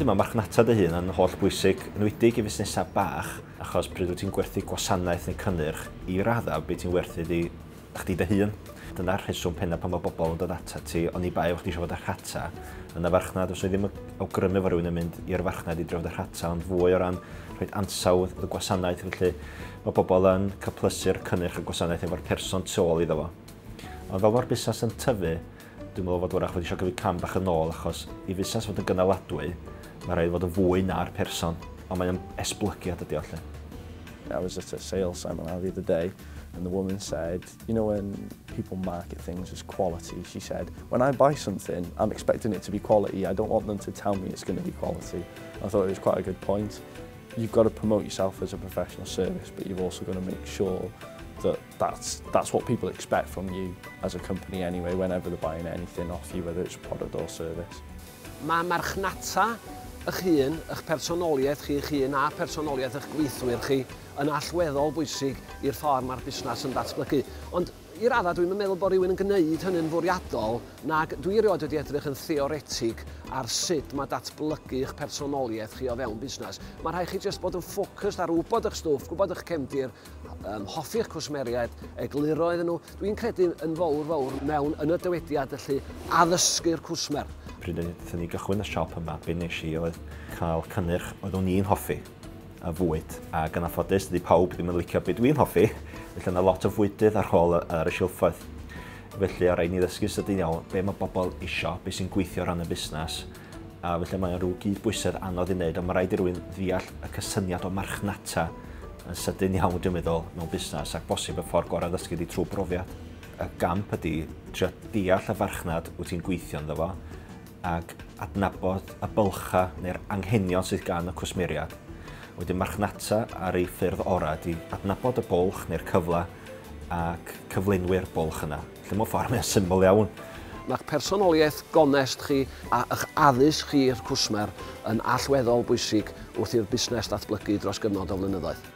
yma, marchnata dy hun yn holl bwysig, yn wedig i fusnesau bach, achos pryd wyt ti'n gwerthu gwasanaeth neu cynnyrch i raddau beth ti'n werthu di chdi dy hun. Dyna'r rheswm penna pan mae bobl yn dod ata ti, ond i bai o'ch chi eisiau fod ar rhata. Yna farchnad, os oedd ddim awgrymu fo rhywun yn mynd i'r farchnad i drefod ar rhata, ond fwy o ran rhoi ansawdd y gwasanaeth, felly mae bobl yn cyplysu'r cynnyrch y gwasanaeth efo'r person tu ôl iddo fo. Ond fel mae'r busnes yn tyfu, dwi'n meddwl fod wrach wedi eisiau gyfyd cam bach yn ôl, achos i fusnes fod yn gynaladwy, mae rhaid fod yn fwy na'r person, ond mae'n esblygiad ydi o lle. I was at a sales seminar the other day, and the woman said, you know, when people market things as quality, she said, when I buy something, I'm expecting it to be quality. I don't want them to tell me it's going to be quality. I thought it was quite a good point. You've got to promote yourself as a professional service, but you've also got to make sure that that's what people expect from you as a company anyway, whenever they're buying anything off you, whether it's a product or service. Mae marchnata eich hun, eich personoliaeth chi, eich hun a personoliaeth eich gweithwyr chi yn allweddol bwysig i'r ffordd mae'r busnes yn datblygu. Ond i raddau dwi'n meddwl bod rhywun yn gwneud hynny'n fwriadol, nag dwi erioed wedi edrych yn theoretig ar sut mae datblygu eich personoliaeth chi o fewn busnes. Mae rhaid chi jyst bod yn ffocused ar wybod eich stwff, gwybod eich cefndir, hoffi eich cwsmeriaid, egluro iddyn nhw. Dwi'n credu yn fawr mewn yn y dywediad felly addysgu'r cwsmer. Pryd ydyn ni gychwyn y siop yma, be nes i oedd cael cynnyrch oedd o'n i'n hoffi a fwyd. Ac yn anffodus, dydy pawb ddim yn licio beth dwi'n hoffi, felly yna lot o fwydydd ar ôl ar y silffoedd. Felly a rhaid ni ddysgu sydyn iawn be mae bobl isio, be sy'n gweithio ran y busnes. A felly mae'n rhyw gydbwysedd anodd i wneud, ond mae rhaid i rywun ddeall y cysyniad o marchnata yn sydyn iawn, dwi'n meddwl, mewn busnes, ac bosib y ffordd gorau ddysgu di trwy brofiad. Y gamp ydy trio deall y farchnad wyt ti'n gweithio ynddo fo, ac adnabod y bylcha neu'r anghenion sydd gan y cwsmeriad. Wedyn marchnata ar ei ffyrdd orau ydy adnabod y bwlch neu'r cyfle ac cyflwynwyr bwlch yna. Lle mewn ffordd mae'n syml iawn. Mae'ch personoliaeth gonest chi a eich addysg chi'r cwsmer yn allweddol bwysig wrth i'r busnes datblygu dros gyfnod o flynyddoedd.